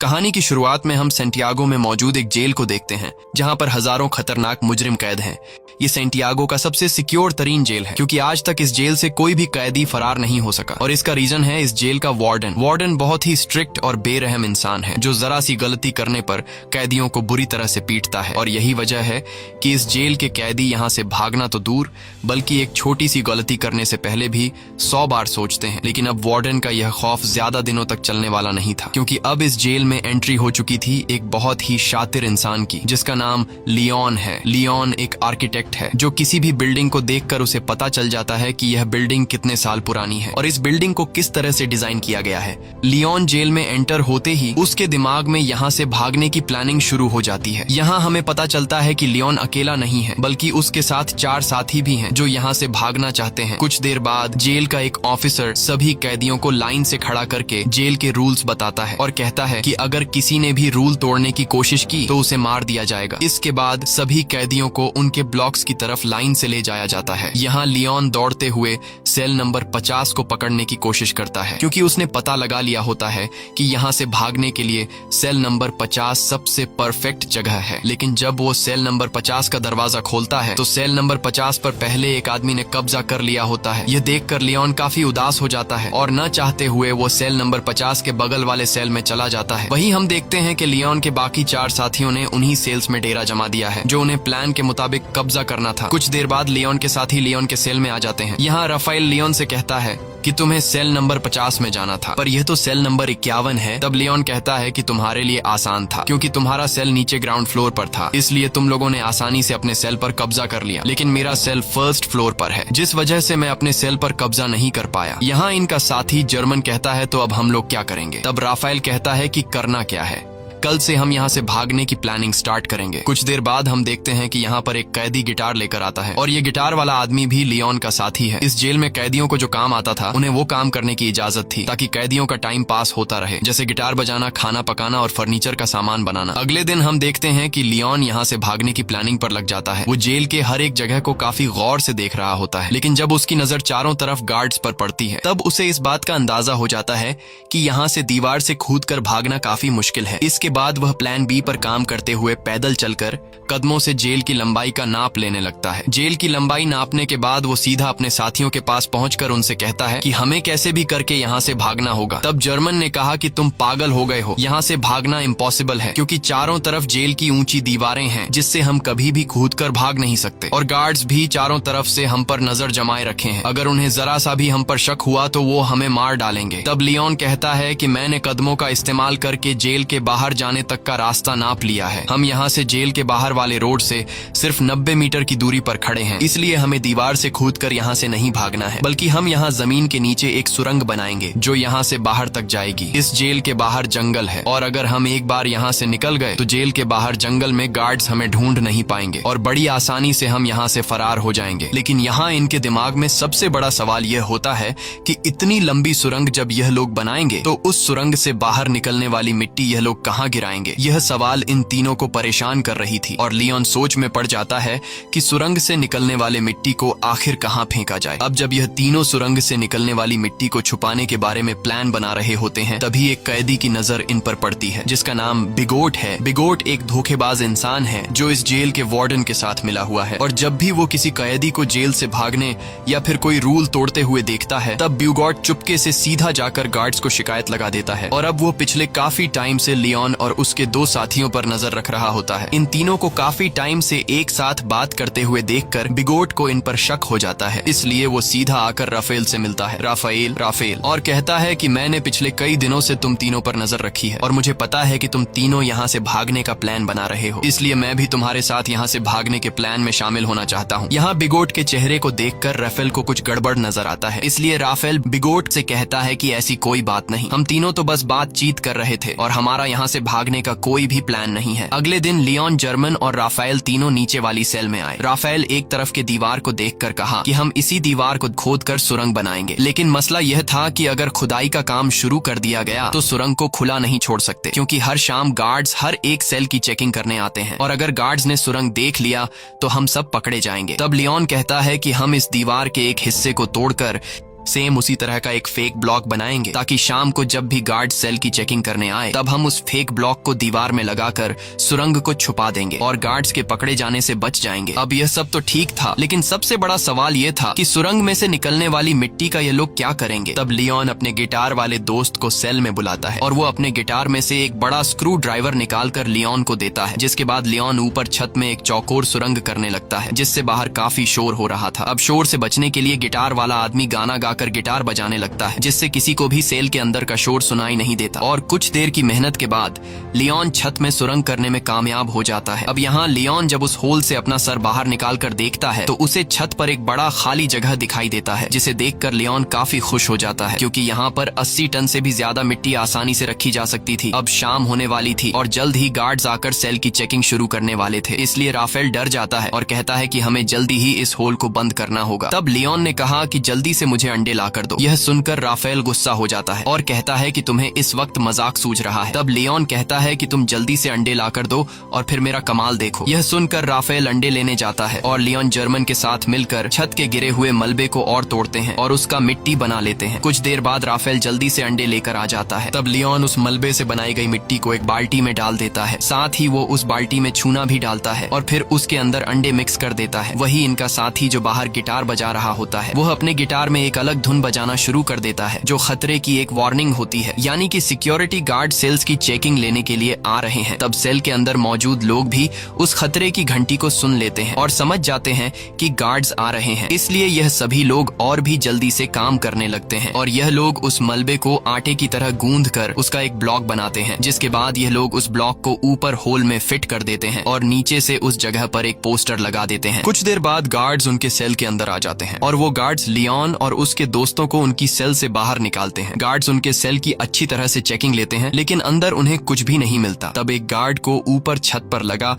कहानी की शुरुआत में हम सेंटियागो में मौजूद एक जेल को देखते हैं जहां पर हजारों खतरनाक मुजरिम कैद हैं। ये सेंटियागो का सबसे सिक्योर तरीन जेल है क्योंकि आज तक इस जेल से कोई भी कैदी फरार नहीं हो सका और इसका रीजन है इस जेल का वार्डन बहुत ही स्ट्रिक्ट और बेरहम इंसान है जो जरा सी गलती करने पर कैदियों को बुरी तरह से पीटता है। और यही वजह है कि इस जेल के कैदी यहाँ से भागना तो दूर बल्कि एक छोटी सी गलती करने से पहले भी 100 बार सोचते हैं। लेकिन अब वार्डन का यह खौफ ज्यादा दिनों तक चलने वाला नहीं था क्योंकि अब इस जेल में एंट्री हो चुकी थी एक बहुत ही शातिर इंसान की जिसका नाम लियोन है। लियोन एक आर्किटेक्ट है जो किसी भी बिल्डिंग को देखकर उसे पता चल जाता है कि यह बिल्डिंग कितने साल पुरानी है और इस बिल्डिंग को किस तरह से डिजाइन किया गया है। लियोन जेल में एंटर होते ही उसके दिमाग में यहाँ से भागने की प्लानिंग शुरू हो जाती है। यहाँ हमें पता चलता है कि लियोन अकेला नहीं है बल्कि उसके साथ 4 साथी भी हैं जो यहाँ से भागना चाहते हैं। कुछ देर बाद जेल का एक ऑफिसर सभी कैदियों को लाइन से खड़ा करके जेल के रूल्स बताता है और कहता है कि अगर किसी ने भी रूल तोड़ने की कोशिश की तो उसे मार दिया जाएगा। इसके बाद सभी कैदियों को उनके ब्लॉक्स की तरफ लाइन से ले जाया जाता है। यहाँ लियोन दौड़ते हुए सेल नंबर 50 को पकड़ने की कोशिश करता है क्योंकि उसने पता लगा लिया होता है कि यहाँ से भागने के लिए सेल नंबर 50 सबसे परफेक्ट जगह है। लेकिन जब वो सेल नंबर 50 का दरवाजा खोलता है तो सेल नंबर 50 पर पहले एक आदमी ने कब्जा कर लिया होता है। यह देखकर लियोन काफी उदास हो जाता है और न चाहते हुए वो सेल नंबर 50 के बगल वाले सेल में चला जाता है। वहीं हम देखते हैं कि लियोन के बाकी 4 साथियों ने उन्हीं सेल्स में डेरा जमा दिया है जो उन्हें प्लान के मुताबिक कब्जा करना था। कुछ देर बाद लियोन के साथी लियोन के सेल में आ जाते हैं। यहाँ राफेल लियोन से कहता है कि तुम्हें सेल नंबर 50 में जाना था पर यह तो सेल नंबर 51 है। तब लियोन कहता है कि तुम्हारे लिए आसान था क्योंकि तुम्हारा सेल नीचे ग्राउंड फ्लोर पर था इसलिए तुम लोगों ने आसानी से अपने सेल पर कब्जा कर लिया, लेकिन मेरा सेल फर्स्ट फ्लोर पर है जिस वजह से मैं अपने सेल पर कब्जा नहीं कर पाया। यहाँ इनका साथी जर्मन कहता है तो अब हम लोग क्या करेंगे। तब राफेल कहता है कि करना क्या है, कल से हम यहाँ से भागने की प्लानिंग स्टार्ट करेंगे। कुछ देर बाद हम देखते हैं कि यहाँ पर एक कैदी गिटार लेकर आता है और ये गिटार वाला आदमी भी लियोन का साथी है। इस जेल में कैदियों को जो काम आता था उन्हें वो काम करने की इजाजत थी ताकि कैदियों का टाइम पास होता रहे, जैसे गिटार बजाना, खाना पकाना और फर्नीचर का सामान बनाना। अगले दिन हम देखते हैं कि लियोन यहाँ से भागने की प्लानिंग पर लग जाता है। वो जेल के हर एक जगह को काफी गौर से देख रहा होता है, लेकिन जब उसकी नजर चारों तरफ गार्ड्स पर पड़ती है तब उसे इस बात का अंदाजा हो जाता है कि यहाँ से दीवार से कूदकर भागना काफी मुश्किल है। इसके बाद वह प्लान बी पर काम करते हुए पैदल चलकर कदमों से जेल की लंबाई का नाप लेने लगता है। जेल की लंबाई नापने के बाद वो सीधा अपने साथियों के पास पहुंचकर उनसे कहता है कि हमें कैसे भी करके यहाँ से भागना होगा। तब जर्मन ने कहा कि तुम पागल हो गए हो, यहाँ से भागना इम्पॉसिबल है क्योंकि चारों तरफ जेल की ऊंची दीवारें हैं जिससे हम कभी भी कूदकर भाग नहीं सकते और गार्ड्स भी चारों तरफ से हम पर नजर जमाए रखे हैं। अगर उन्हें जरा सा भी हम पर शक हुआ तो वो हमें मार डालेंगे। तब लियोन कहता है कि मैंने कदमों का इस्तेमाल करके जेल के बाहर जाने तक का रास्ता नाप लिया है। हम यहाँ से जेल के बाहर वाले रोड से सिर्फ 90 मीटर की दूरी पर खड़े हैं, इसलिए हमें दीवार से कूदकर यहाँ से नहीं भागना है बल्कि हम यहाँ जमीन के नीचे एक सुरंग बनाएंगे जो यहाँ से बाहर तक जाएगी। इस जेल के बाहर जंगल है और अगर हम एक बार यहाँ से निकल गए तो जेल के बाहर जंगल में गार्ड्स हमें ढूंढ नहीं पाएंगे और बड़ी आसानी से हम यहाँ से फरार हो जाएंगे। लेकिन यहाँ इनके दिमाग में सबसे बड़ा सवाल यह होता है कि इतनी लंबी सुरंग जब यह लोग बनाएंगे तो उस सुरंग से बाहर निकलने वाली मिट्टी यह लोग कहाँ गिराएंगे। यह सवाल इन तीनों को परेशान कर रही थी और लियोन सोच में पड़ जाता है कि सुरंग से निकलने वाले मिट्टी को आखिर कहाँ फेंका जाए। अब जब यह तीनों सुरंग से निकलने वाली मिट्टी को छुपाने के बारे में प्लान बना रहे होते हैं तभी एक कैदी की नजर इन पर पड़ती है जिसका नाम बिगोट है। बिगोट एक धोखेबाज इंसान है जो इस जेल के वार्डन के साथ मिला हुआ है और जब भी वो किसी कैदी को जेल से भागने या फिर कोई रूल तोड़ते हुए देखता है तब बिगोट चुपके से सीधा जाकर गार्ड्स को शिकायत लगा देता है और अब वो पिछले काफी टाइम से लियोन और उसके 2 साथियों पर नजर रख रहा होता है। इन तीनों को काफी टाइम से एक साथ बात करते हुए देखकर बिगोट को इन पर शक हो जाता है, इसलिए वो सीधा आकर राफेल से मिलता है। राफेल और कहता है कि मैंने पिछले कई दिनों से तुम तीनों पर नजर रखी है और मुझे पता है कि तुम तीनों यहाँ से भागने का प्लान बना रहे हो, इसलिए मैं भी तुम्हारे साथ यहाँ से भागने के प्लान में शामिल होना चाहता हूँ। यहाँ बिगोट के चेहरे को देखकर राफेल को कुछ गड़बड़ नजर आता है, इसलिए राफेल बिगोट से कहता है कि ऐसी कोई बात नहीं, हम तीनों तो बस बातचीत कर रहे थे और हमारा यहाँ से भागने का कोई भी प्लान नहीं है। अगले दिन लियोन, जर्मन और राफेल तीनों नीचे वाली सेल में आए। राफेल एक तरफ के दीवार को देखकर कहा कि हम इसी दीवार को खोदकर सुरंग बनाएंगे, लेकिन मसला यह था कि अगर खुदाई का काम शुरू कर दिया गया तो सुरंग को खुला नहीं छोड़ सकते क्योंकि हर शाम गार्ड्स हर एक सेल की चेकिंग करने आते हैं और अगर गार्ड्स ने सुरंग देख लिया तो हम सब पकड़े जाएंगे। तब लियोन कहता है कि हम इस दीवार के एक हिस्से को तोड़कर सेम उसी तरह का एक फेक ब्लॉक बनाएंगे ताकि शाम को जब भी गार्ड सेल की चेकिंग करने आए तब हम उस फेक ब्लॉक को दीवार में लगाकर सुरंग को छुपा देंगे और गार्ड्स के पकड़े जाने से बच जाएंगे। अब यह सब तो ठीक था, लेकिन सबसे बड़ा सवाल यह था कि सुरंग में से निकलने वाली मिट्टी का ये लोग क्या करेंगे। तब लियोन अपने गिटार वाले दोस्त को सेल में बुलाता है और वो अपने गिटार में से एक बड़ा स्क्रू ड्राइवर निकालकर लियोन को देता है, जिसके बाद लियोन ऊपर छत में एक चौकोर सुरंग करने लगता है जिससे बाहर काफी शोर हो रहा था। अब शोर से बचने के लिए गिटार वाला आदमी गाना गाकर गिटार बजाने लगता है जिससे किसी को भी सेल के अंदर का शोर सुनाई नहीं देता। और कुछ देर की मेहनत के बाद लियोन छत में सुरंग करने में कामयाब हो जाता है। अब यहाँ लियोन जब उस होल से अपना सर बाहर निकाल कर देखता है तो उसे छत पर एक बड़ा खाली जगह दिखाई देता है, जिसे देखकर लियोन काफी खुश हो जाता है क्योंकि यहाँ पर 80 टन से भी ज्यादा मिट्टी आसानी से रखी जा सकती थी। अब शाम होने वाली थी और जल्द ही गार्ड्स आकर सेल की चेकिंग शुरू करने वाले थे, इसलिए राफेल डर जाता है और कहता है कि हमें जल्दी ही इस होल को बंद करना होगा। तब लियोन ने कहा कि जल्दी से मुझे अंडे लाकर दो। यह सुनकर राफेल गुस्सा हो जाता है और कहता है कि तुम्हें इस वक्त मजाक सूझ रहा है। तब लियोन कहता है कि तुम जल्दी से अंडे लाकर दो और फिर मेरा कमाल देखो। यह सुनकर राफेल अंडे लेने जाता है और लियोन जर्मन के साथ मिलकर छत के गिरे हुए मलबे को और तोड़ते हैं और उसका मिट्टी बना लेते हैं। कुछ देर बाद राफेल जल्दी से अंडे लेकर आ जाता है। तब लियोन उस मलबे से बनाई गई मिट्टी को एक बाल्टी में डाल देता है, साथ ही वो उस बाल्टी में चूना भी डालता है और फिर उसके अंदर अंडे मिक्स कर देता है। वही इनका साथी जो बाहर गिटार बजा रहा होता है वह अपने गिटार में एक अलग धुन बजाना शुरू कर देता है जो खतरे की एक वार्निंग होती है, यानी कि सिक्योरिटी गार्ड सेल्स की चेकिंग लेने के लिए आ रहे हैं। तब सेल के अंदर मौजूद लोग भी उस खतरे की घंटी को सुन लेते हैं और समझ जाते हैं कि गार्ड्स आ रहे हैं, इसलिए यह सभी लोग और भी जल्दी से काम करने लगते हैं और यह लोग उस मलबे को आटे की तरह गूंद कर उसका एक ब्लॉक बनाते हैं, जिसके बाद यह लोग उस ब्लॉक को ऊपर होल में फिट कर देते हैं और नीचे से उस जगह पर एक पोस्टर लगा देते हैं। कुछ देर बाद गार्ड्स उनके सेल के अंदर आ जाते हैं और वो गार्ड्स लियोन और उसके दोस्तों को उनकी सेल से बाहर निकालते हैं। गार्ड्स उनके सेल की अच्छी तरह से चेकिंग लेते हैं लेकिन अंदर उन्हें कुछ भी नहीं मिलता। तब एक गार्ड को ऊपर छत पर लगा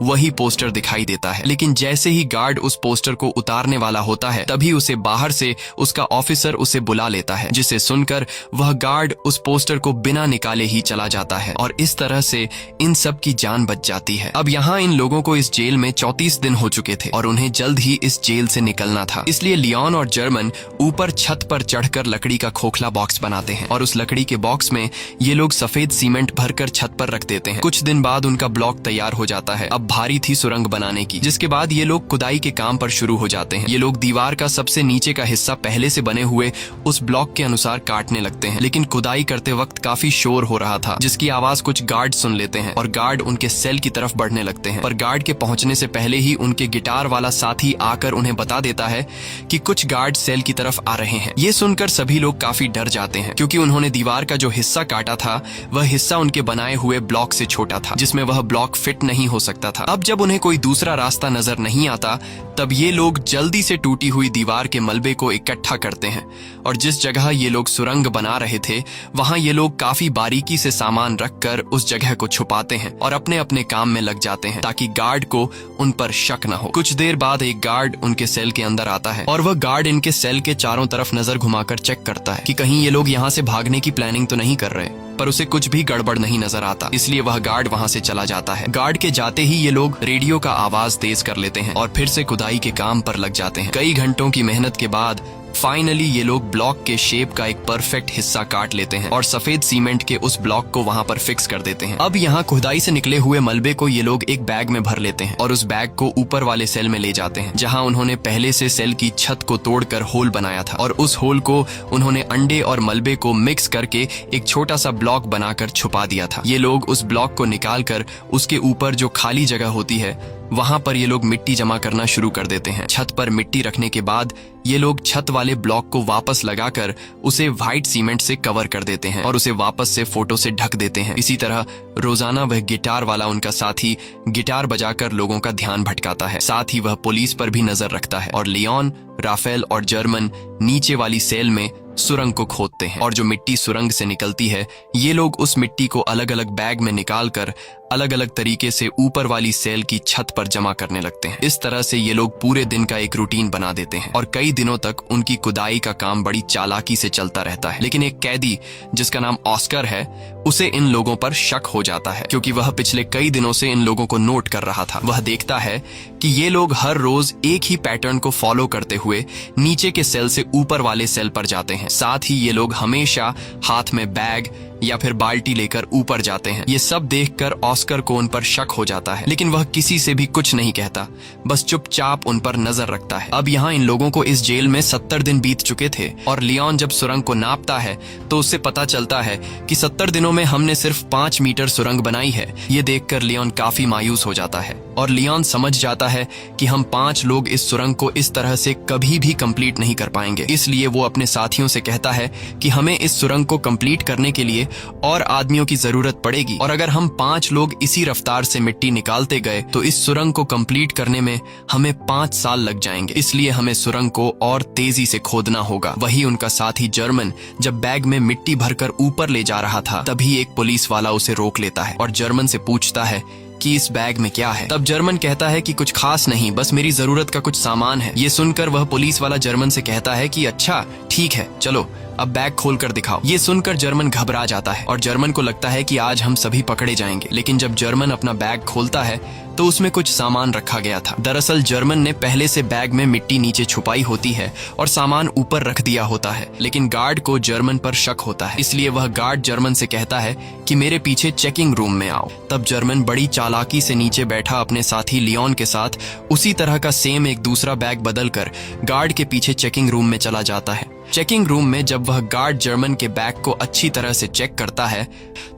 वही पोस्टर दिखाई देता है, लेकिन जैसे ही गार्ड उस पोस्टर को उतारने वाला होता है तभी उसे बाहर से उसका ऑफिसर उसे बुला लेता है, जिसे सुनकर वह गार्ड उस पोस्टर को बिना निकाले ही चला जाता है और इस तरह से इन सब की जान बच जाती है। अब यहाँ इन लोगों को इस जेल में 34 दिन हो चुके थे और उन्हें जल्द ही इस जेल से निकलना था, इसलिए लियोन और जर्मन ऊपर छत पर चढ़कर लकड़ी का खोखला बॉक्स बनाते हैं और उस लकड़ी के बॉक्स में ये लोग सफेद सीमेंट भरकर छत पर रख देते हैं। कुछ दिन बाद उनका ब्लॉक तैयार हो जाता है। अब भारी थी सुरंग बनाने की, जिसके बाद ये लोग खुदाई के काम पर शुरू हो जाते हैं। ये लोग दीवार का सबसे नीचे का हिस्सा पहले से बने हुए उस ब्लॉक के अनुसार काटने लगते हैं, लेकिन खुदाई करते वक्त काफी शोर हो रहा था जिसकी आवाज कुछ गार्ड सुन लेते हैं और गार्ड उनके सेल की तरफ बढ़ने लगते हैं। पर गार्ड के पहुंचने से पहले ही उनके गिटार वाला साथी आकर उन्हें बता देता है कि कुछ गार्ड सेल की तरफ आ रहे हैं। ये सुनकर सभी लोग काफी डर जाते हैं क्योंकि उन्होंने दीवार का जो हिस्सा काटा था वह हिस्सा उनके बनाए हुए ब्लॉक से छोटा था, जिसमें वह ब्लॉक फिट नहीं हो सकता था। अब जब उन्हें कोई दूसरा रास्ता नजर नहीं आता तब ये लोग जल्दी से टूटी हुई दीवार के मलबे को इकट्ठा करते हैं और जिस जगह ये लोग सुरंग बना रहे थे वहां ये लोग काफी बारीकी से सामान रखकर उस जगह को छुपाते हैं और अपने अपने काम में लग जाते हैं ताकि गार्ड को उन पर शक न हो। कुछ देर बाद एक गार्ड उनके सेल के अंदर आता है और वह गार्ड इनके सेल के चारों तरफ नजर घुमाकर चेक करता है कि कहीं ये लोग यहाँ से भागने की प्लानिंग तो नहीं कर रहे, पर उसे कुछ भी गड़बड़ नहीं नजर आता, इसलिए वह गार्ड वहां से चला जाता है। गार्ड के जाते ही ये लोग रेडियो का आवाज तेज कर लेते हैं और फिर से खुदाई के काम पर लग जाते हैं। कई घंटों की मेहनत के बाद फाइनली ये लोग ब्लॉक के शेप का एक परफेक्ट हिस्सा काट लेते हैं और सफेद सीमेंट के उस ब्लॉक को वहां पर फिक्स कर देते हैं। अब यहाँ खुदाई से निकले हुए मलबे को ये लोग एक बैग में भर लेते हैं और उस बैग को ऊपर वाले सेल में ले जाते हैं जहां उन्होंने पहले से सेल की छत को तोड़कर होल बनाया था और उस होल को उन्होंने अंडे और मलबे को मिक्स करके एक छोटा सा ब्लॉक बनाकर छुपा दिया था। ये लोग उस ब्लॉक को निकाल कर उसके ऊपर जो खाली जगह होती है वहां पर ये लोग मिट्टी जमा करना शुरू कर देते हैं। छत पर मिट्टी रखने के बाद ये लोग छत वाले ब्लॉक को वापस लगाकर उसे व्हाइट सीमेंट से कवर कर देते हैं और उसे वापस से फोटो से ढक देते हैं। इसी तरह रोजाना वह गिटार वाला उनका साथी गिटार बजाकर लोगों का ध्यान भटकाता है, साथ ही वह पुलिस पर भी नजर रखता है और लियोन, राफेल और जर्मन नीचे वाली सेल में सुरंग को खोदते हैं और जो मिट्टी सुरंग से निकलती है ये लोग उस मिट्टी को अलग अलग बैग में निकाल कर अलग अलग तरीके से ऊपर वाली सेल की छत पर जमा करने लगते हैं। इस तरह से ये लोग पूरे दिन का एक रूटीन बना देते हैं और कई दिनों तक उनकी खुदाई का काम बड़ी चालाकी से चलता रहता है। लेकिन एक कैदी जिसका नाम ऑस्कर है उसे इन लोगों पर शक हो जाता है क्योंकि वह पिछले कई दिनों से इन लोगों को नोट कर रहा था। वह देखता है कि ये लोग हर रोज एक ही पैटर्न को फॉलो करते हुए नीचे के सेल से ऊपर वाले सेल पर जाते हैं। साथ ही ये लोग हमेशा हाथ में बैग या फिर बाल्टी लेकर ऊपर जाते हैं। ये सब देखकर ऑस्कर को उन पर शक हो जाता है, लेकिन वह किसी से भी कुछ नहीं कहता, बस चुपचाप उन पर नजर रखता है। अब यहाँ इन लोगों को इस जेल में 70 दिन बीत चुके थे और लियोन जब सुरंग को नापता है तो उससे पता चलता है कि 70 दिनों में हमने सिर्फ 5 मीटर सुरंग बनाई है। ये देखकर लियोन काफी मायूस हो जाता है और लियोन समझ जाता है कि हम 5 लोग इस सुरंग को इस तरह से कभी भी कंप्लीट नहीं कर पाएंगे। इसलिए वो अपने साथियों से कहता है कि हमें इस सुरंग को कंप्लीट करने के लिए और आदमियों की जरूरत पड़ेगी और अगर हम 5 लोग इसी रफ्तार से मिट्टी निकालते गए तो इस सुरंग को कंप्लीट करने में हमें 5 साल लग जाएंगे। इसलिए हमें सुरंग को और तेजी से खोदना होगा। वही उनका साथी जर्मन जब बैग में मिट्टी भरकर ऊपर ले जा रहा था तभी एक पुलिस वाला उसे रोक लेता है और जर्मन से पूछता है कि इस बैग में क्या है। तब जर्मन कहता है कि कुछ खास नहीं, बस मेरी जरूरत का कुछ सामान है। ये सुनकर वह पुलिस वाला जर्मन से कहता है कि अच्छा ठीक है, चलो अब बैग खोल कर दिखाओ। ये सुनकर जर्मन घबरा जाता है और जर्मन को लगता है कि आज हम सभी पकड़े जाएंगे। लेकिन जब जर्मन अपना बैग खोलता है तो उसमें कुछ सामान रखा गया था। दरअसल जर्मन ने पहले से बैग में मिट्टी नीचे छुपाई होती है और सामान ऊपर रख दिया होता है, लेकिन गार्ड को जर्मन पर शक होता है। इसलिए वह गार्ड जर्मन से कहता है कि मेरे पीछे चेकिंग रूम में आओ। तब जर्मन बड़ी चालाकी से नीचे बैठा अपने साथी लियोन के साथ उसी तरह का सेम एक दूसरा बैग बदलकर गार्ड के पीछे चेकिंग रूम में चला जाता है। चेकिंग रूम में जब वह गार्ड जर्मन के बैग को अच्छी तरह से चेक करता है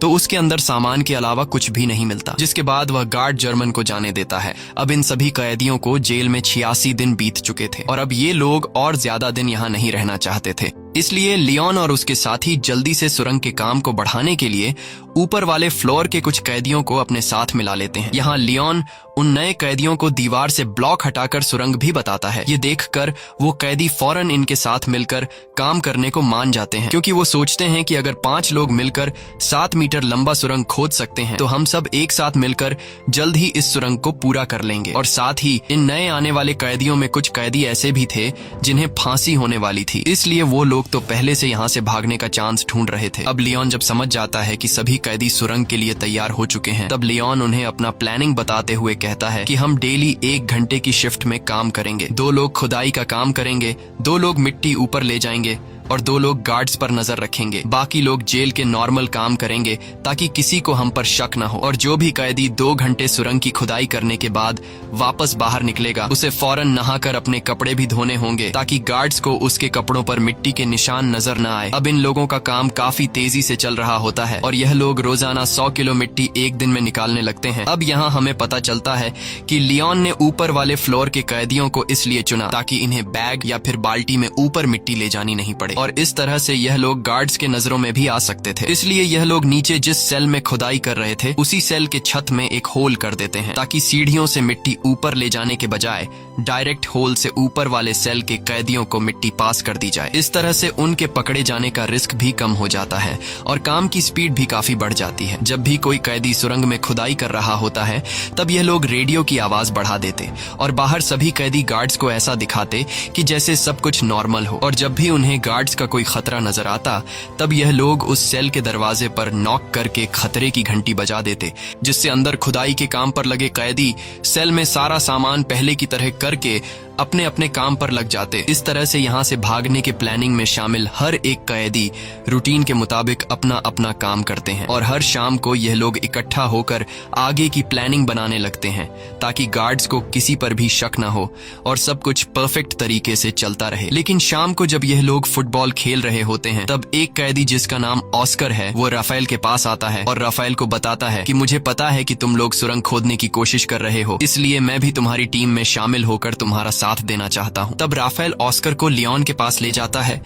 तो उसके अंदर सामान के अलावा कुछ भी नहीं मिलता, जिसके बाद वह गार्ड जर्मन को जाने देता है। अब इन सभी कैदियों को जेल में 86 दिन बीत चुके थे और अब ये लोग और ज्यादा दिन यहाँ नहीं रहना चाहते थे। इसलिए लियोन और उसके साथी जल्दी से सुरंग के काम को बढ़ाने के लिए ऊपर वाले फ्लोर के कुछ कैदियों को अपने साथ मिला लेते हैं। यहाँ लियोन उन नए कैदियों को दीवार से ब्लॉक हटाकर सुरंग भी बताता है। ये देखकर वो कैदी फौरन इनके साथ मिलकर काम करने को मान जाते हैं क्योंकि वो सोचते हैं कि अगर 5 लोग मिलकर 7 मीटर लंबा सुरंग खोद सकते हैं तो हम सब एक साथ मिलकर जल्द ही इस सुरंग को पूरा कर लेंगे। और साथ ही इन नए आने वाले कैदियों में कुछ कैदी ऐसे भी थे जिन्हें फांसी होने वाली थी, इसलिए वो लोग तो पहले से यहाँ से भागने का चांस ढूंढ रहे थे। अब लियोन जब समझ जाता है कि सभी कैदी सुरंग के लिए तैयार हो चुके हैं तब लियोन उन्हें अपना प्लानिंग बताते हुए कहता है कि हम डेली 1 घंटे की शिफ्ट में काम करेंगे। 2 लोग खुदाई का काम करेंगे, 2 लोग मिट्टी ऊपर ले जाएंगे और 2 लोग गार्ड्स पर नजर रखेंगे। बाकी लोग जेल के नॉर्मल काम करेंगे ताकि किसी को हम पर शक न हो। और जो भी कैदी 2 घंटे सुरंग की खुदाई करने के बाद वापस बाहर निकलेगा उसे फौरन नहाकर अपने कपड़े भी धोने होंगे ताकि गार्ड्स को उसके कपड़ों पर मिट्टी के निशान नजर न आए। अब इन लोगों का काम काफी तेजी से चल रहा होता है और यह लोग रोजाना 100 किलो मिट्टी एक दिन में निकालने लगते हैं। अब यहाँ हमें पता चलता है कि लियोन ने ऊपर वाले फ्लोर के कैदियों को इसलिए चुना ताकि इन्हें बैग या फिर बाल्टी में ऊपर मिट्टी ले जानी नहीं पड़े और इस तरह से यह लोग गार्ड्स के नजरों में भी आ सकते थे। इसलिए यह लोग नीचे जिस सेल में खुदाई कर रहे थे उसी सेल के छत में एक होल कर देते हैं ताकि सीढ़ियों से मिट्टी ऊपर ले जाने के बजाय डायरेक्ट होल से ऊपर वाले सेल के कैदियों को मिट्टी पास कर दी जाए। इस तरह से उनके पकड़े जाने का रिस्क भी कम हो जाता है और काम की स्पीड भी काफी बढ़ जाती है। जब भी कोई कैदी सुरंग में खुदाई कर रहा होता है तब यह लोग रेडियो की आवाज बढ़ा देते और बाहर सभी कैदी गार्ड्स को ऐसा दिखाते कि जैसे सब कुछ नॉर्मल हो। और जब भी उन्हें गार्ड्स का कोई खतरा नजर आता तब यह लोग उस सेल के दरवाजे पर नॉक करके खतरे की घंटी बजा देते, जिससे अंदर खुदाई के काम पर लगे कैदी सेल में सारा सामान पहले की तरह करके अपने अपने काम पर लग जाते। इस तरह से यहाँ से भागने के प्लानिंग में शामिल हर एक कैदी रूटीन के मुताबिक अपना अपना काम करते हैं और हर शाम को यह लोग इकट्ठा होकर आगे की प्लानिंग बनाने लगते हैं ताकि गार्ड्स को किसी पर भी शक न हो और सब कुछ परफेक्ट तरीके से चलता रहे। लेकिन शाम को जब यह लोग फुटबॉल खेल रहे होते हैं तब एक कैदी जिसका नाम ऑस्कर है वो राफेल के पास आता है और राफेल को बताता है कि मुझे पता है कि तुम लोग सुरंग खोदने की कोशिश कर रहे हो, इसलिए मैं भी तुम्हारी टीम में शामिल होकर तुम्हारा साथ देना चाहता हूं। तब राफेल ऑस्कर को लियोन के पास ले जाता है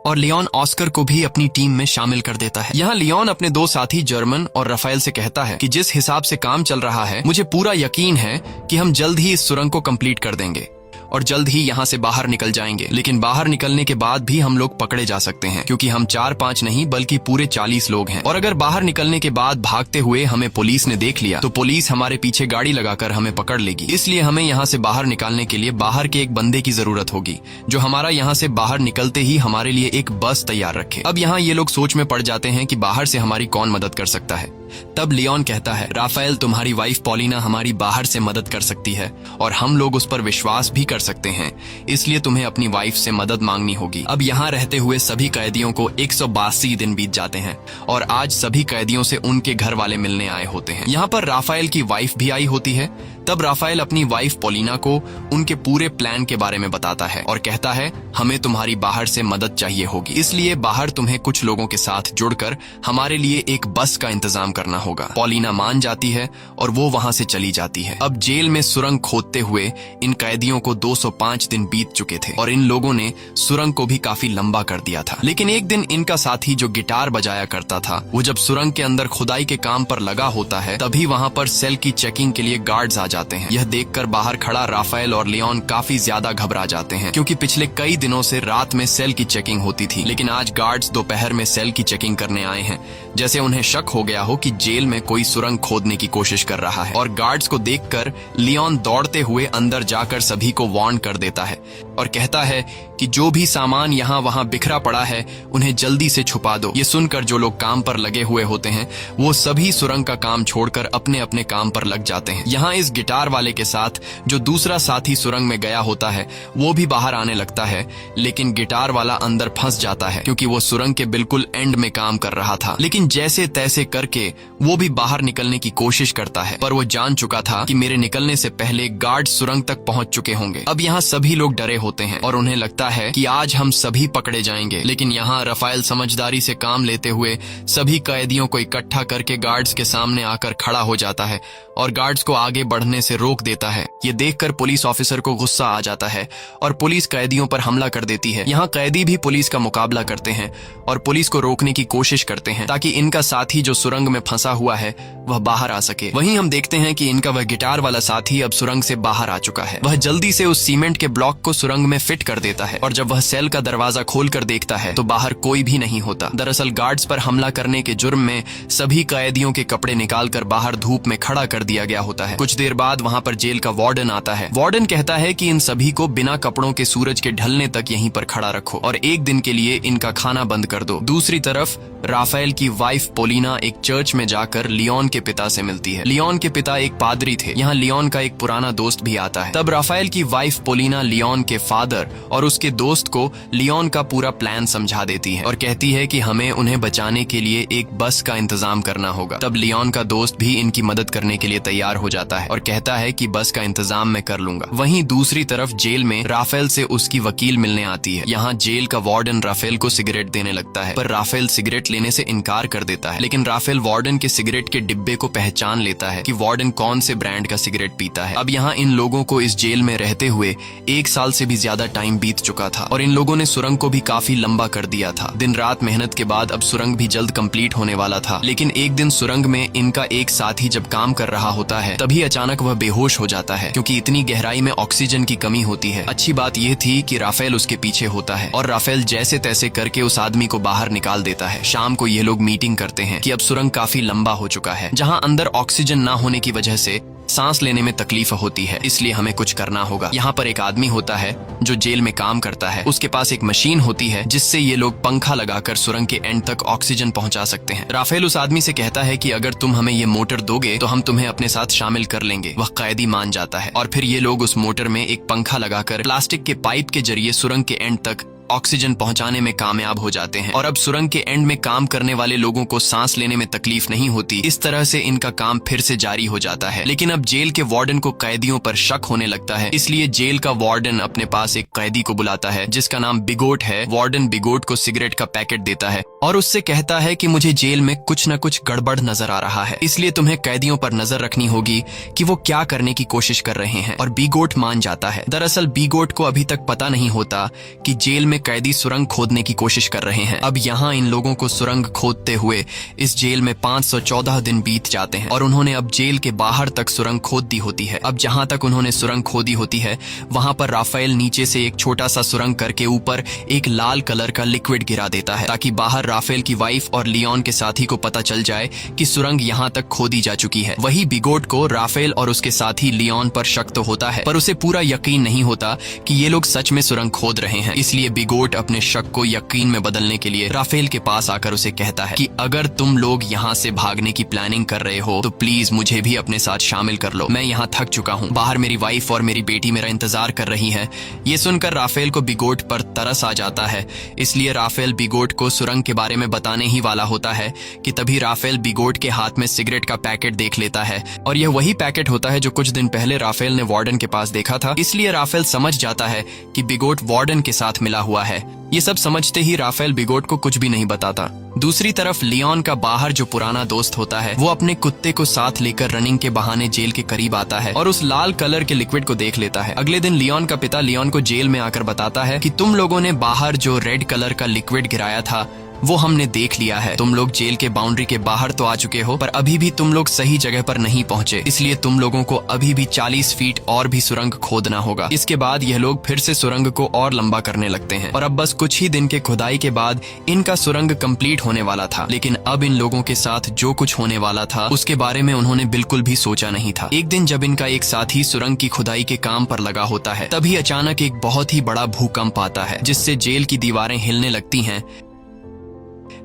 और लियोन ऑस्कर को भी अपनी टीम में शामिल कर देता है। यहाँ लियोन अपने 2 साथी जर्मन और राफेल से कहता है कि जिस हिसाब से काम चल रहा है मुझे पूरा यकीन है कि हम जल्द ही इस सुरंग को कंप्लीट कर देंगे। और जल्द ही यहाँ से बाहर निकल जाएंगे। लेकिन बाहर निकलने के बाद भी हम लोग पकड़े जा सकते हैं, क्योंकि हम 4-5 नहीं बल्कि पूरे 40 लोग हैं। और अगर बाहर निकलने के बाद भागते हुए हमें पुलिस ने देख लिया तो पुलिस हमारे पीछे गाड़ी लगाकर हमें पकड़ लेगी। इसलिए हमें यहाँ से बाहर निकालने के लिए बाहर के एक बंदे की जरूरत होगी, जो हमारा यहाँ से बाहर निकलते ही हमारे लिए एक बस तैयार रखे। अब यहाँ ये लोग सोच में पड़ जाते हैं कि बाहर से हमारी कौन मदद कर सकता है। तब लियोन कहता है, राफेल, तुम्हारी वाइफ पॉलिना हमारी बाहर से मदद कर सकती है और हम लोग उस पर विश्वास भी कर सकते हैं, इसलिए तुम्हें अपनी वाइफ से मदद मांगनी होगी। अब यहाँ रहते हुए सभी कैदियों को 182 दिन बीत जाते हैं और आज सभी कैदियों से उनके घर वाले मिलने आए होते हैं। यहाँ पर राफेल की वाइफ भी आई होती है। तब राफेल अपनी वाइफ पॉलिना को उनके पूरे प्लान के बारे में बताता है और कहता है, हमें तुम्हारी बाहर से मदद चाहिए होगी, इसलिए बाहर तुम्हें कुछ लोगों के साथ जुड़कर हमारे लिए एक बस का इंतजाम करना होगा। पॉलिना मान जाती है और वो वहां से चली जाती है। अब जेल में सुरंग खोदते हुए इन कैदियों को 205 दिन बीत चुके थे और इन लोगों ने सुरंग को भी काफी लंबा कर दिया था। लेकिन एक दिन इनका साथी जो गिटार बजाया करता था, वो जब सुरंग के अंदर खुदाई के काम पर लगा होता है, तभी वहां पर सेल की चेकिंग के लिए गार्ड्स आ जाते हैं। यह देखकर बाहर खड़ा राफेल और लियोन काफी ज्यादा घबरा जाते हैं, क्योंकि पिछले कई दिनों से रात में सेल की चेकिंग होती थी, लेकिन आज गार्ड्स दोपहर में सेल की चेकिंग करने आए हैं, जैसे उन्हें शक हो गया हो कि जेल में कोई सुरंग खोदने की कोशिश कर रहा है। और गार्ड्स को देखकर लियोन दौड़ते हुए अंदर जाकर सभी को वार्न कर देता है और कहता है कि जो भी सामान यहाँ वहाँ बिखरा पड़ा है उन्हें जल्दी से छुपा दो। ये सुनकर जो लोग काम पर लगे हुए होते हैं वो सभी सुरंग का काम छोड़कर अपने अपने काम पर लग जाते हैं। यहाँ इस गिटार वाले के साथ जो दूसरा साथी सुरंग में गया होता है वो भी बाहर आने लगता है, लेकिन गिटार वाला अंदर फंस जाता है, क्योंकि वो सुरंग के बिल्कुल एंड में काम कर रहा था। लेकिन जैसे तैसे करके वो भी बाहर निकलने की कोशिश करता है, पर वो जान चुका था कि मेरे निकलने से पहले गार्ड सुरंग तक पहुंच चुके होंगे। अब यहाँ सभी लोग डरे होते हैं और उन्हें लगता है कि आज हम सभी पकड़े जाएंगे। लेकिन यहाँ राफेल समझदारी से काम लेते हुए सभी कैदियों को इकट्ठा करके गार्ड्स के सामने आकर खड़ा हो जाता है और गार्ड्स को आगे बढ़ने से रोक देता है। ये देखकर पुलिस ऑफिसर को गुस्सा आ जाता है और पुलिस कैदियों पर हमला कर देती है। यहाँ कैदी भी पुलिस का मुकाबला करते हैं और पुलिस को रोकने की कोशिश करते हैं ताकि इनका साथी जो सुरंग में फंसा हुआ है वह बाहर आ सके। वहीं हम देखते हैं कि इनका वह गिटार वाला साथी अब सुरंग से बाहर आ चुका है। वह जल्दी से उस सीमेंट के ब्लॉक को सुरंग में फिट कर देता है और जब वह सेल का दरवाजा खोलकर देखता है तो बाहर कोई भी नहीं होता। दरअसल गार्ड्स पर हमला करने के जुर्म में सभी कैदियों के कपड़े निकालकर बाहर धूप में खड़ा कर दिया गया होता है। कुछ देर बाद वहाँ पर जेल का वार्डन आता है। वार्डन कहता है कि इन सभी को बिना कपड़ों के सूरज के ढलने तक यहीं पर खड़ा रखो और एक दिन के लिए इनका खाना बंद कर दो। दूसरी तरफ राफेल की वाइफ पॉलिना एक चर्च में जाकर लियोन के पिता से मिलती है। लियोन के पिता एक पादरी थे। यहाँ लियोन का एक पुराना दोस्त भी आता है। तब राफेल की वाइफ पॉलिना लियोन के फादर और उसके दोस्त को लियोन का पूरा प्लान समझा देती है और कहती है कि हमें उन्हें बचाने के लिए एक बस का इंतजाम करना होगा। तब लियोन का दोस्त भी इनकी मदद करने के लिए तैयार हो जाता है और कहता है कि बस का इंतजाम मैं कर लूंगा। वहीं दूसरी तरफ जेल में राफेल से उसकी वकील मिलने आती है। यहाँ जेल का वार्डन राफेल को सिगरेट देने लगता है, पर राफेल सिगरेट लेने से इनकार कर देता है। लेकिन राफेल वार्डन के सिगरेट के डिब्बे को पहचान लेता है कि वार्डन कौन से ब्रांड का सिगरेट पीता है। अब यहाँ इन लोगों को इस जेल में रहते हुए 1 साल से भी ज्यादा टाइम बीत चुका था और इन लोगों ने सुरंग को भी काफी लंबा कर दिया था। दिन रात मेहनत के बाद अब सुरंग भी जल्द कंप्लीट होने वाला था। लेकिन एक दिन सुरंग में इनका एक साथी जब काम कर रहा होता है तभी अचानक वह बेहोश हो जाता है, क्योंकि इतनी गहराई में ऑक्सीजन की कमी होती है। अच्छी बात यह थी कि राफेल उसके पीछे होता है और राफेल जैसे तैसे करके उस आदमी को बाहर निकाल देता है। शाम को ये लोग मीटिंग करते हैं कि अब सुरंग काफी लंबा हो चुका है। जहाँ अंदर ऑक्सीजन ना होने की वजह से सांस लेने में तकलीफ होती है, इसलिए हमें कुछ करना होगा। यहाँ पर एक आदमी होता है जो जेल में काम करता है। उसके पास एक मशीन होती है जिससे ये लोग पंखा लगाकर सुरंग के एंड तक ऑक्सीजन पहुंचा सकते हैं। राफेल उस आदमी से कहता है कि अगर तुम हमें ये मोटर दोगे तो हम तुम्हें अपने साथ शामिल कर लेंगे। वह कैदी मान जाता है और फिर ये लोग उस मोटर में एक पंखा लगाकर प्लास्टिक के पाइप के जरिए सुरंग के एंड तक ऑक्सीजन पहुंचाने में कामयाब हो जाते हैं और अब सुरंग के एंड में काम करने वाले लोगों को सांस लेने में तकलीफ नहीं होती। इस तरह से इनका काम फिर से जारी हो जाता है। लेकिन अब जेल के वार्डन को कैदियों पर शक होने लगता है, इसलिए जेल का वार्डन अपने पास एक कैदी को बुलाता है जिसका नाम बिगोट है। वार्डन बिगोट को सिगरेट का पैकेट देता है और उससे कहता है कि मुझे जेल में कुछ न कुछ गड़बड़ नजर आ रहा है, इसलिए तुम्हें कैदियों पर नजर रखनी होगी कि वो क्या करने की कोशिश कर रहे हैं। और बिगोट मान जाता है। दरअसल बिगोट को अभी तक पता नहीं होता कि जेल में में कैदी सुरंग खोदने की कोशिश कर रहे हैं। अब यहाँ इन लोगों को सुरंग खोदते हुए इस जेल में 514 दिन बीत जाते हैं और उन्होंने अब जेल के बाहर तक सुरंग खोद दी होती है। अब जहां तक उन्होंने सुरंग खोदी होती है वहां पर राफेल नीचे से एक छोटा सा सुरंग करके ऊपर एक लाल कलर का लिक्विड गिरा देता है ताकि बाहर राफेल की वाइफ और लियोन के साथी को पता चल जाए कि सुरंग यहाँ तक खोदी जा चुकी है। वही बिगोट को राफेल और उसके साथी लियोन पर शक तो होता है, पर उसे पूरा यकीन नहीं होता कि ये लोग सच में सुरंग खोद रहे हैं। इसलिए बिगोट अपने शक को यकीन में बदलने के लिए राफेल के पास आकर उसे कहता है कि अगर तुम लोग यहाँ से भागने की प्लानिंग कर रहे हो तो प्लीज मुझे भी अपने साथ शामिल कर लो। मैं यहाँ थक चुका हूँ, बाहर मेरी वाइफ और मेरी बेटी मेरा इंतजार कर रही है। ये सुनकर राफेल को बिगोट पर तरस आ जाता है, इसलिए राफेल बिगोट को सुरंग के बारे में बताने ही वाला होता है कि तभी राफेल बिगोट के हाथ में सिगरेट का पैकेट देख लेता है और यह वही पैकेट होता है जो कुछ दिन पहले राफेल ने वार्डन के पास देखा था। इसलिए राफेल समझ जाता है कि बिगोट वार्डन के साथ मिला हुआ है। ये सब समझते ही राफेल बिगोट को कुछ भी नहीं बताता। दूसरी तरफ लियोन का बाहर जो पुराना दोस्त होता है वो अपने कुत्ते को साथ लेकर रनिंग के बहाने जेल के करीब आता है और उस लाल कलर के लिक्विड को देख लेता है। अगले दिन लियोन का पिता लियोन को जेल में आकर बताता है कि तुम लोगों ने बाहर जो रेड कलर का लिक्विड गिराया था वो हमने देख लिया है। तुम लोग जेल के बाउंड्री के बाहर तो आ चुके हो पर अभी भी तुम लोग सही जगह पर नहीं पहुंचे, इसलिए तुम लोगों को अभी भी 40 फीट और भी सुरंग खोदना होगा। इसके बाद यह लोग फिर से सुरंग को और लंबा करने लगते हैं और अब बस कुछ ही दिन के खुदाई के बाद इनका सुरंग कंप्लीट होने वाला था। लेकिन अब इन लोगों के साथ जो कुछ होने वाला था उसके बारे में उन्होंने बिल्कुल भी सोचा नहीं था। एक दिन जब इनका एक साथी सुरंग की खुदाई के काम पर लगा होता है तभी अचानक एक बहुत ही बड़ा भूकंप आता है जिससे जेल की दीवारें हिलने लगती हैं।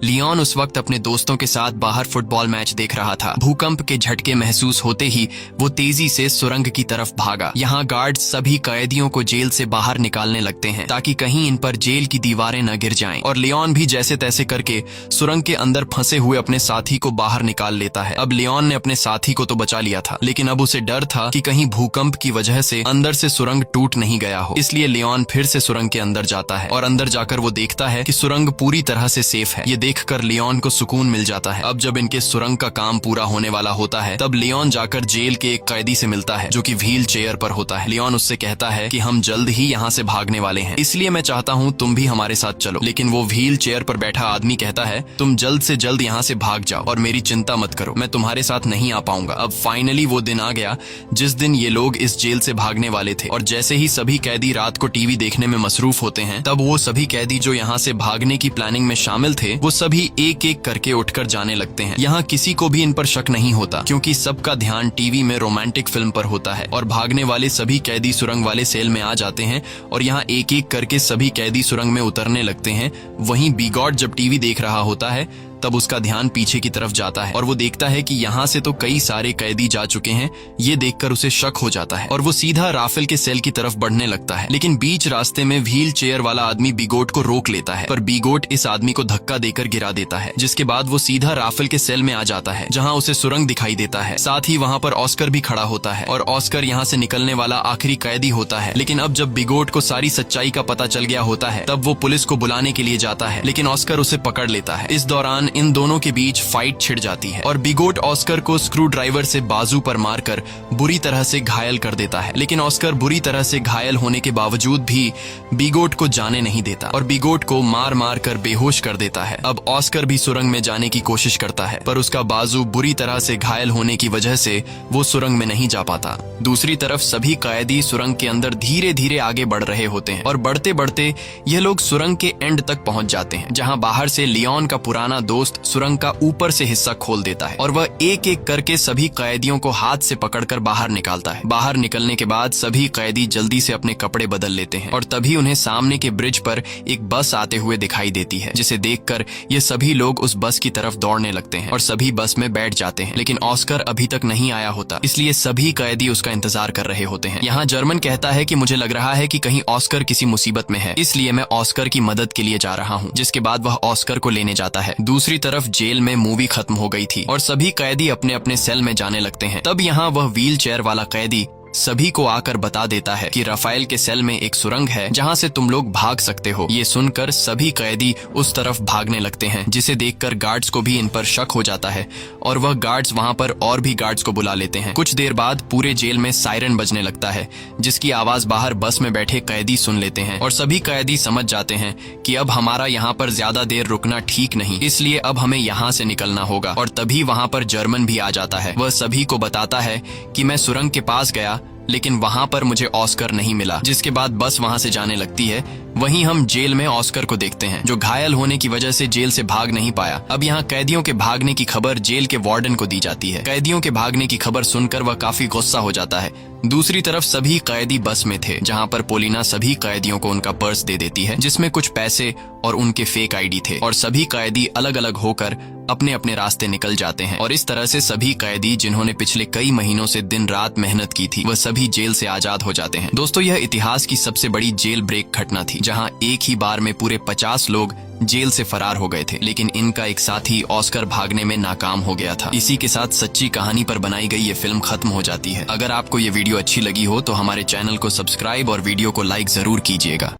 लियोन उस वक्त अपने दोस्तों के साथ बाहर फुटबॉल मैच देख रहा था। भूकंप के झटके महसूस होते ही वो तेजी से सुरंग की तरफ भागा। यहाँ गार्ड सभी कैदियों को जेल से बाहर निकालने लगते हैं ताकि कहीं इन पर जेल की दीवारें न गिर जाएं। और लियोन भी जैसे तैसे करके सुरंग के अंदर फंसे हुए अपने साथी को बाहर निकाल लेता है। अब लियोन ने अपने साथी को तो बचा लिया था लेकिन अब उसे डर था कि कहीं भूकंप की वजह से अंदर से सुरंग टूट नहीं गया हो। इसलिए लियोन फिर से सुरंग के अंदर जाता है और अंदर जाकर वो देखता है कि सुरंग पूरी तरह से सेफ है। ये देखकर लियोन को सुकून मिल जाता है। अब जब इनके सुरंग का काम पूरा होने वाला होता है तब लियोन जाकर जेल के एक कैदी से मिलता है जो कि व्हील चेयर पर होता है। लियोन उससे कहता है कि हम जल्द ही यहाँ से भागने वाले हैं, इसलिए मैं चाहता हूँ तुम भी हमारे साथ चलो। लेकिन वो व्हील चेयर पर बैठा आदमी कहता है तुम जल्द से जल्द यहाँ से भाग जाओ और मेरी चिंता मत करो, मैं तुम्हारे साथ नहीं आ पाऊंगा। अब फाइनली वो दिन आ गया जिस दिन ये लोग इस जेल से भागने वाले थे और जैसे ही सभी कैदी रात को टीवी देखने में मसरूफ होते हैं तब वो सभी कैदी जो यहाँ से भागने की प्लानिंग में शामिल थे वो सभी एक एक करके उठकर जाने लगते हैं। यहाँ किसी को भी इन पर शक नहीं होता क्योंकि सबका ध्यान टीवी में रोमांटिक फिल्म पर होता है और भागने वाले सभी कैदी सुरंग वाले सेल में आ जाते हैं और यहाँ एक एक करके सभी कैदी सुरंग में उतरने लगते हैं। वहीं बिगॉट जब टीवी देख रहा होता है तब उसका ध्यान पीछे की तरफ जाता है और वो देखता है कि यहाँ से तो कई सारे कैदी जा चुके हैं। ये देखकर उसे शक हो जाता है और वो सीधा राफेल के सेल की तरफ बढ़ने लगता है। लेकिन बीच रास्ते में व्हील चेयर वाला आदमी बिगोट को रोक लेता है पर बिगोट इस आदमी को धक्का देकर गिरा देता है, जिसके बाद वो सीधा राफेल के सेल में आ जाता है जहाँ उसे सुरंग दिखाई देता है। साथ ही वहाँ पर ऑस्कर भी खड़ा होता है और ऑस्कर यहाँ से निकलने वाला आखिरी कैदी होता है। लेकिन अब जब बिगोट को सारी सच्चाई का पता चल गया होता है तब वो पुलिस को बुलाने के लिए जाता है लेकिन ऑस्कर उसे पकड़ लेता है। इस दौरान इन दोनों के बीच फाइट छिड़ जाती है और बिगोट ऑस्कर को स्क्रू ड्राइवर से बाजू पर मारकर बुरी तरह से घायल कर देता है। लेकिन ऑस्कर बुरी तरह से घायल होने के बावजूद भी बिगोट को जाने नहीं देता और बिगोट को मार मार कर बेहोश कर देता है। अब ऑस्कर भी सुरंग में जाने की कोशिश करता है पर उसका बाजू बुरी तरह से घायल होने की वजह से वो सुरंग में नहीं जा पाता। दूसरी तरफ सभी कैदी सुरंग के अंदर धीरे धीरे आगे बढ़ रहे होते हैं और बढ़ते बढ़ते ये लोग सुरंग के एंड तक पहुंच जाते हैं जहां बाहर से लियोन का पुराना दोस्त सुरंग का ऊपर से हिस्सा खोल देता है और वह एक एक करके सभी कैदियों को हाथ से पकड़कर बाहर निकालता है। बाहर निकलने के बाद सभी कैदी जल्दी से अपने कपड़े बदल लेते हैं और तभी उन्हें सामने के ब्रिज पर एक बस आते हुए दिखाई देती है, जिसे देखकर ये सभी लोग उस बस की तरफ दौड़ने लगते हैं और सभी बस में बैठ जाते हैं। लेकिन ऑस्कर अभी तक नहीं आया होता, इसलिए सभी कैदी उसका इंतजार कर रहे होते हैं। यहाँ जर्मन कहता है कि मुझे लग रहा है कि कहीं ऑस्कर किसी मुसीबत में है, इसलिए मैं ऑस्कर की मदद के लिए जा रहा हूँ, जिसके बाद वह ऑस्कर को लेने जाता है। दूसरी तरफ जेल में मूवी खत्म हो गई थी और सभी कैदी अपने अपने सेल में जाने लगते हैं। तब यहाँ वह व्हील चेयर वाला कैदी सभी को आकर बता देता है कि राफेल के सेल में एक सुरंग है जहां से तुम लोग भाग सकते हो। ये सुनकर सभी कैदी उस तरफ भागने लगते हैं, जिसे देखकर गार्ड्स को भी इन पर शक हो जाता है और वह गार्ड्स वहां पर और भी गार्ड्स को बुला लेते हैं। कुछ देर बाद पूरे जेल में सायरन बजने लगता है, जिसकी आवाज बाहर बस में बैठे कैदी सुन लेते हैं और सभी कैदी समझ जाते हैं कि अब हमारा यहाँ पर ज्यादा देर रुकना ठीक नहीं, इसलिए अब हमें यहाँ से निकलना होगा। और तभी वहां पर जर्मन भी आ जाता है। वह सभी को बताता है कि मैं सुरंग के पास गया, लेकिन वहां पर मुझे ऑस्कर नहीं मिला, जिसके बाद बस वहां से जाने लगती है। वहीं हम जेल में ऑस्कर को देखते हैं, जो घायल होने की वजह से जेल से भाग नहीं पाया। अब यहाँ कैदियों के भागने की खबर जेल के वार्डन को दी जाती है। कैदियों के भागने की खबर सुनकर वह काफी गुस्सा हो जाता है। दूसरी तरफ सभी कैदी बस में थे, जहाँ पर पोलिना सभी कैदियों को उनका पर्स दे देती है, जिसमें कुछ पैसे और उनके फेक आईडी थे, और सभी कैदी अलग अलग होकर अपने अपने रास्ते निकल जाते हैं। और इस तरह से सभी कैदी जिन्होंने पिछले कई महीनों से दिन रात मेहनत की थी, वह सभी जेल से आजाद हो जाते हैं। दोस्तों, यह इतिहास की सबसे बड़ी जेल ब्रेक घटना थी, जहां एक ही बार में पूरे 50 लोग जेल से फरार हो गए थे, लेकिन इनका एक साथी ऑस्कर भागने में नाकाम हो गया था। इसी के साथ सच्ची कहानी पर बनाई गई ये फिल्म खत्म हो जाती है। अगर आपको ये वीडियो अच्छी लगी हो तो हमारे चैनल को सब्सक्राइब और वीडियो को लाइक जरूर कीजिएगा।